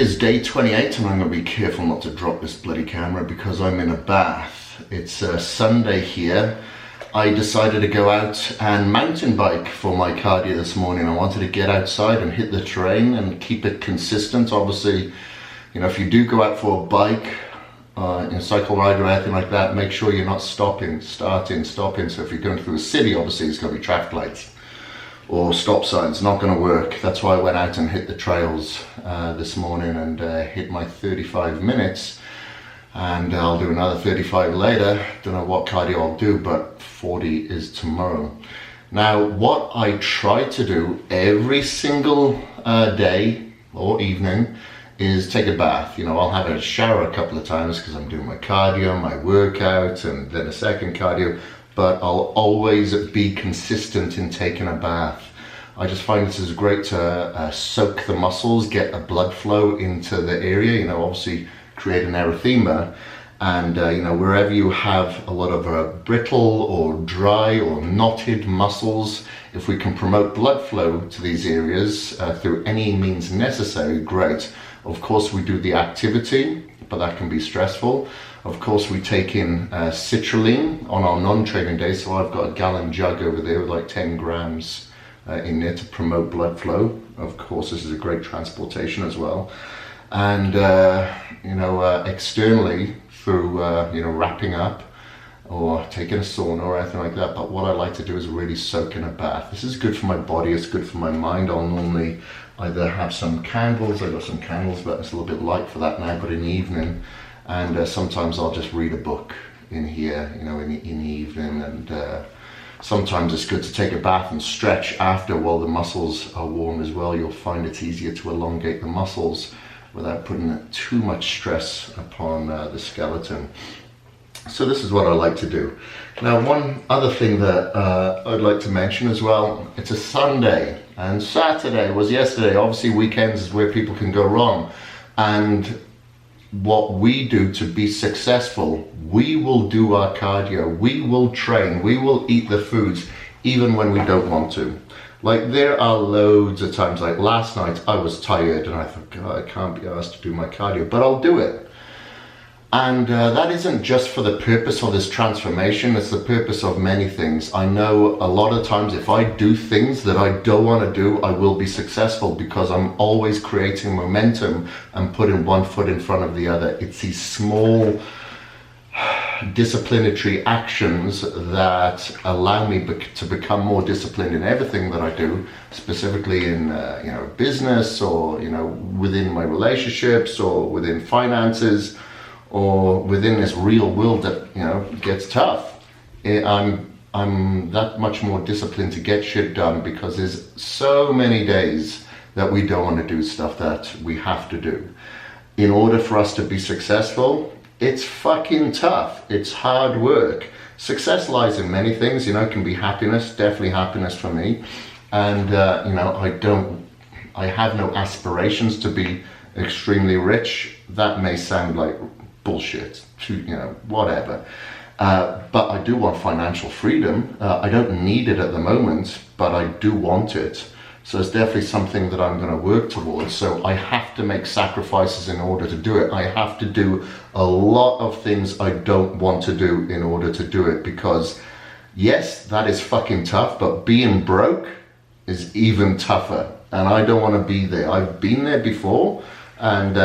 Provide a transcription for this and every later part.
is day 28 and I'm going to be careful not to drop this bloody camera because I'm in a bath. It's Sunday here. I decided to go out and mountain bike for my cardio this morning. I wanted to get outside and hit the terrain and keep it consistent. Obviously, you know, if you do go out for a bike, in a cycle ride or anything like that, make sure you're not stopping, starting, stopping. So if you're going through a city, obviously it's going to be traffic lights or stop signs. Not going to work. That's why I went out and hit the trails this morning and hit my 35 minutes, and I'll do another 35 later. Don't know what cardio I'll do, but 40 is tomorrow. Now, what I try to do every single day or evening is take a bath. You know, I'll have a shower a couple of times because I'm doing my cardio, my workout, and then a second cardio, but I'll always be consistent in taking a bath. I just find this is great to soak the muscles, get a blood flow into the area, you know, obviously create an erythema, and you know, wherever you have a lot of brittle or dry or knotted muscles, if we can promote blood flow to these areas through any means necessary, great. Of course, we do the activity, but that can be stressful. Of course, we take in citrulline on our non-training days. So I've got a gallon jug over there with like 10 grams in there to promote blood flow. Of course, this is a great transportation as well. And, you know, externally through, you know, wrapping up or taking a sauna or anything like that. But what I like to do is really soak in a bath. This is good for my body. It's good for my mind. I'll normally either have some candles. I've got some candles, but it's a little bit light for that now, but in the evening. And sometimes I'll just read a book in here, you know, in the evening. And sometimes it's good to take a bath and stretch after while the muscles are warm as well. You'll find it's easier to elongate the muscles without putting too much stress upon the skeleton. So this is what I like to do. Now, one other thing that I'd like to mention as well, it's a Sunday and Saturday was yesterday. Obviously weekends is where people can go wrong. And what we do to be successful, we will do our cardio, we will train, we will eat the foods even when we don't want to. Like, there are loads of times, like last night I was tired and I thought, God, I can't be asked to do my cardio, but I'll do it. And that isn't just for the purpose of this transformation, it's the purpose of many things. I know a lot of times if I do things that I don't want to do, I will be successful because I'm always creating momentum and putting one foot in front of the other. It's these small disciplinary actions that allow me to become more disciplined in everything that I do, specifically in you know, business, or you know, within my relationships, or within finances, or within this real world that, you know, gets tough. I'm that much more disciplined to get shit done because there's so many days that we don't want to do stuff that we have to do. In order for us to be successful, it's fucking tough. It's hard work. Success lies in many things, you know. It can be happiness, definitely happiness for me. And, you know, I have no aspirations to be extremely rich. That may sound like bullshit, you know, whatever. But I do want financial freedom. I don't need it at the moment, but I do want it. So it's definitely something that I'm going to work towards. So I have to make sacrifices in order to do it. I have to do a lot of things I don't want to do in order to do it, because yes, that is fucking tough, but being broke is even tougher. And I don't want to be there. I've been there before, and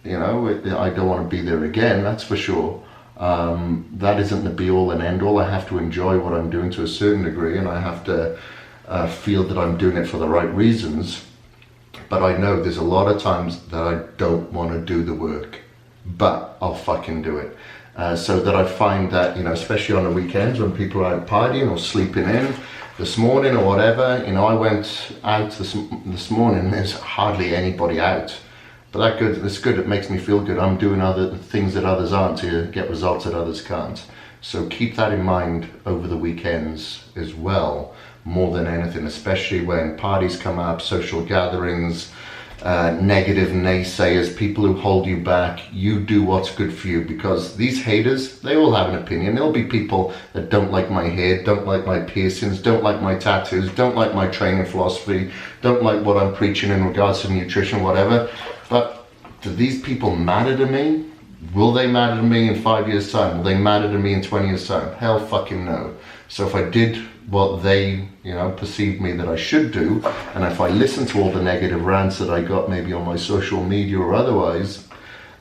you know, I don't want to be there again, that's for sure. That isn't the be all and end all. I have to enjoy what I'm doing to a certain degree, and I have to feel that I'm doing it for the right reasons. But I know there's a lot of times that I don't want to do the work, but I'll fucking do it. So that I find that, you know, especially on the weekends when people are out partying or sleeping in, this morning or whatever, you know, I went out this morning, there's hardly anybody out. But that's good, it makes me feel good. I'm doing other things that others aren't to get results that others can't. So keep that in mind over the weekends as well, more than anything, especially when parties come up, social gatherings, negative naysayers, people who hold you back. You do what's good for you, because these haters, they all have an opinion. There'll be people that don't like my hair, don't like my piercings, don't like my tattoos, don't like my training philosophy, don't like what I'm preaching in regards to nutrition, whatever. But do these people matter to me? Will they matter to me in 5 years' time? Will they matter to me in 20 years' time? Hell fucking no. So if I did what they, perceived me that I should do, and if I listened to all the negative rants that I got maybe on my social media or otherwise,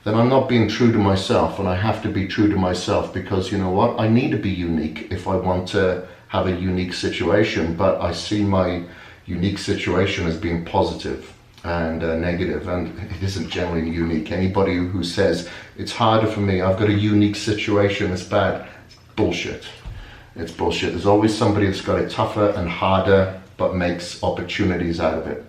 then I'm not being true to myself, and I have to be true to myself, because you know what? I need to be unique if I want to have a unique situation, but I see my unique situation as being positive and negative, and it isn't generally unique. Anybody who says it's harder for me, I've got a unique situation, it's bad, it's bullshit. It's bullshit. There's always somebody that's got it tougher and harder, but makes opportunities out of it.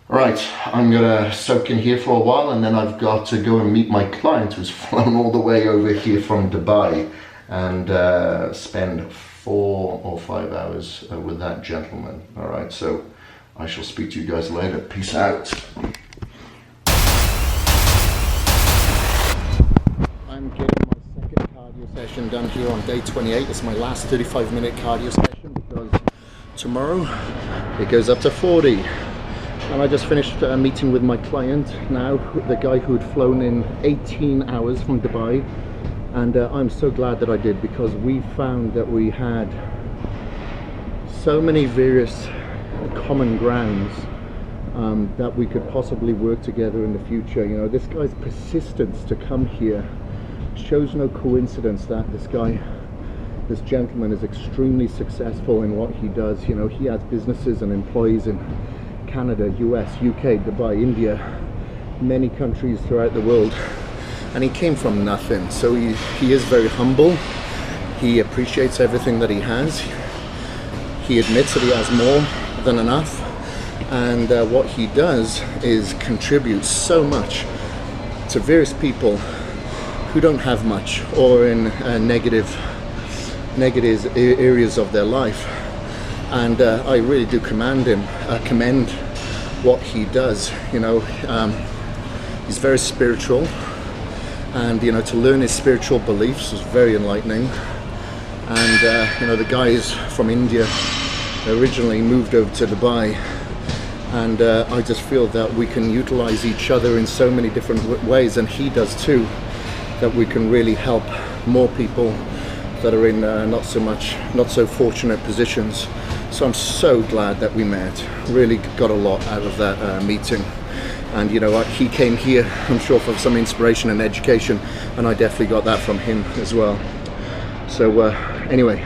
All right, I'm gonna soak in here for a while, and then I've got to go and meet my client who's flown all the way over here from Dubai, and spend 4 or 5 hours with that gentleman. All right, so I shall speak to you guys later. Peace out. I'm getting my second cardio session done here on day 28. It's my last 35-minute cardio session, because tomorrow it goes up to 40. And I just finished a meeting with my client now, the guy who'd flown in 18 hours from Dubai. And I'm so glad that I did, because we found that we had so many various common grounds that we could possibly work together in the future. This guy's persistence to come here shows no coincidence that this gentleman is extremely successful in what he does. He has businesses and employees in Canada, US, UK, Dubai, India, many countries throughout the world, and he came from nothing. So he is very humble. He appreciates everything that he has. He admits that he has more than enough, and what he does is contribute so much to various people who don't have much, or in negative areas of their life. And I really do commend what he does. He's very spiritual, and to learn his spiritual beliefs is very enlightening. And the guy is from India, originally moved over to Dubai, and I just feel that we can utilize each other in so many different ways, and he does too, that we can really help more people that are in not so fortunate positions. So I'm so glad that we met. Really got a lot out of that meeting. And he came here, I'm sure, for some inspiration and education, and I definitely got that from him as well. So anyway,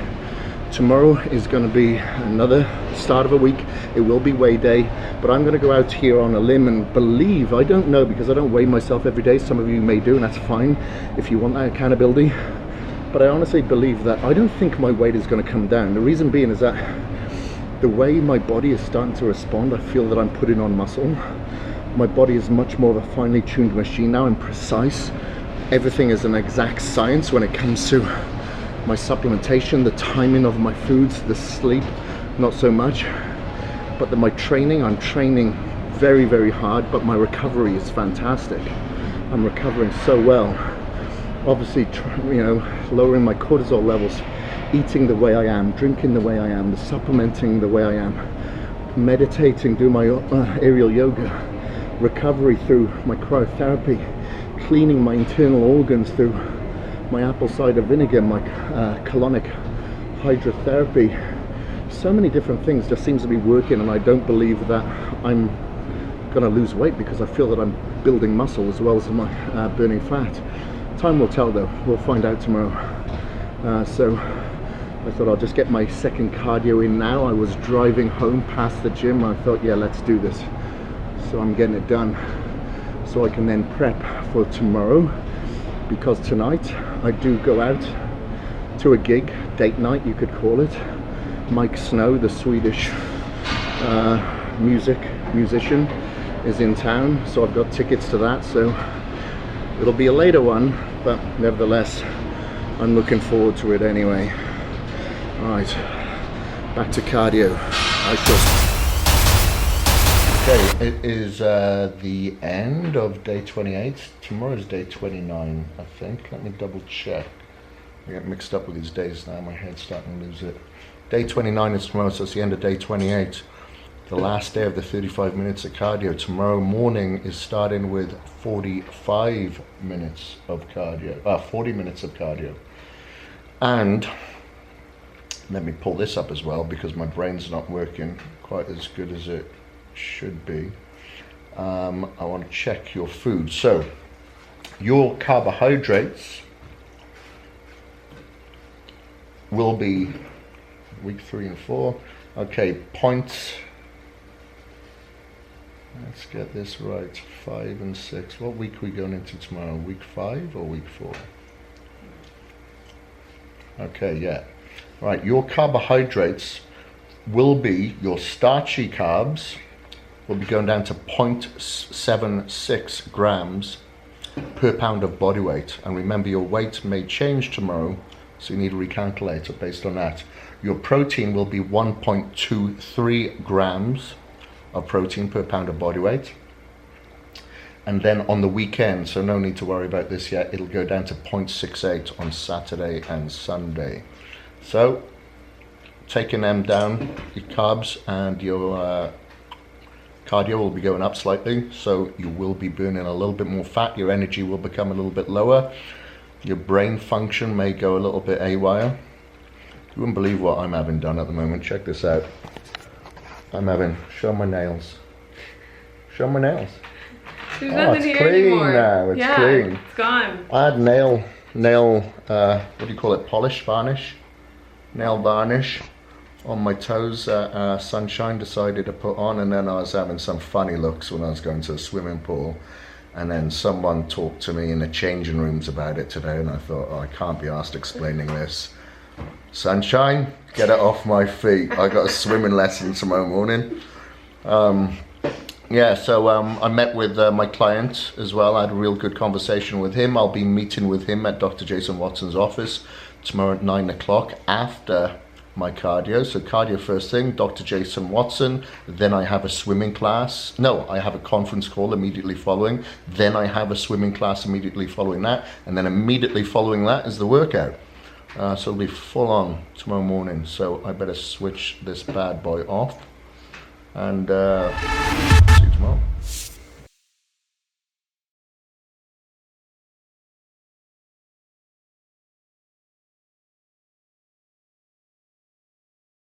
tomorrow is going to be another start of a week. It will be weigh day, but I'm going to go out here on a limb and believe, I don't know, because I don't weigh myself every day. Some of you may do, and that's fine if you want that accountability. But I honestly believe that I don't think my weight is going to come down. The reason being is that the way my body is starting to respond, I feel that I'm putting on muscle. My body is much more of a finely tuned machine now, and precise. Everything is an exact science when it comes to my supplementation, the timing of my foods, the sleep, not so much. But my training, I'm training very, very hard, but my recovery is fantastic. I'm recovering so well. Obviously, lowering my cortisol levels, eating the way I am, drinking the way I am, the supplementing the way I am, meditating, do my aerial yoga, recovery through my cryotherapy, cleaning my internal organs through my apple cider vinegar, my colonic hydrotherapy. So many different things just seems to be working, and I don't believe that I'm gonna lose weight, because I feel that I'm building muscle as well as my burning fat. Time will tell though, we'll find out tomorrow. So I thought I'll just get my second cardio in now. I was driving home past the gym, I thought, yeah, let's do this. So I'm getting it done so I can then prep for tomorrow, because tonight I do go out to a gig, date night you could call it. Mike Snow, the Swedish musician, is in town, so I've got tickets to that. So it'll be a later one, but nevertheless I'm looking forward to it anyway. Alright, back to cardio. Okay, it is the end of day 28. Tomorrow's day 29, I think. Let me double check. I get mixed up with these days now, my head's starting to lose it. Day 29 is tomorrow, so it's the end of day 28. the last day of the 35 minutes of cardio. Tomorrow morning is starting with 45 minutes of cardio, 40 minutes of cardio. And let me pull this up as well, because my brain's not working quite as good as it should be. I want to check your food. So your carbohydrates will be week 3 and 4. Okay, points. Let's get this right. 5 and 6. What week are we going into tomorrow? Week 5 or week 4? Okay, yeah. Right, your carbohydrates will be, your starchy carbs will be going down to 0.76 grams per pound of body weight. And remember, your weight may change tomorrow, so you need to recalculate it based on that. Your protein will be 1.23 grams of protein per pound of body weight. And then on the weekend, so no need to worry about this yet, it'll go down to 0.68 on Saturday and Sunday. So taking them down, your carbs and your cardio will be going up slightly, so you will be burning a little bit more fat. Your energy will become a little bit lower. Your brain function may go a little bit haywire. You wouldn't believe what I'm having done at the moment. Check this out. Show my nails. Show my nails. There's nothing here clean anymore. Now. It's clean. It's gone. I had nail, what do you call it? Polish, varnish? Nail varnish on my toes. Sunshine decided to put on, and then I was having some funny looks when I was going to the swimming pool. And then someone talked to me in the changing rooms about it today, and I thought, oh, I can't be asked explaining this. Sunshine, get it off my feet. I got a swimming lesson tomorrow morning. Yeah, so I met with my client as well. I had a real good conversation with him. I'll be meeting with him at Dr. Jason Watson's office tomorrow at 9 o'clock after my cardio. So cardio first thing, Dr. Jason Watson. Then I have a swimming class. No, I have a conference call immediately following. Then I have a swimming class immediately following that. And then immediately following that is the workout. So it'll be full on tomorrow morning. So I better switch this bad boy off. And see you tomorrow.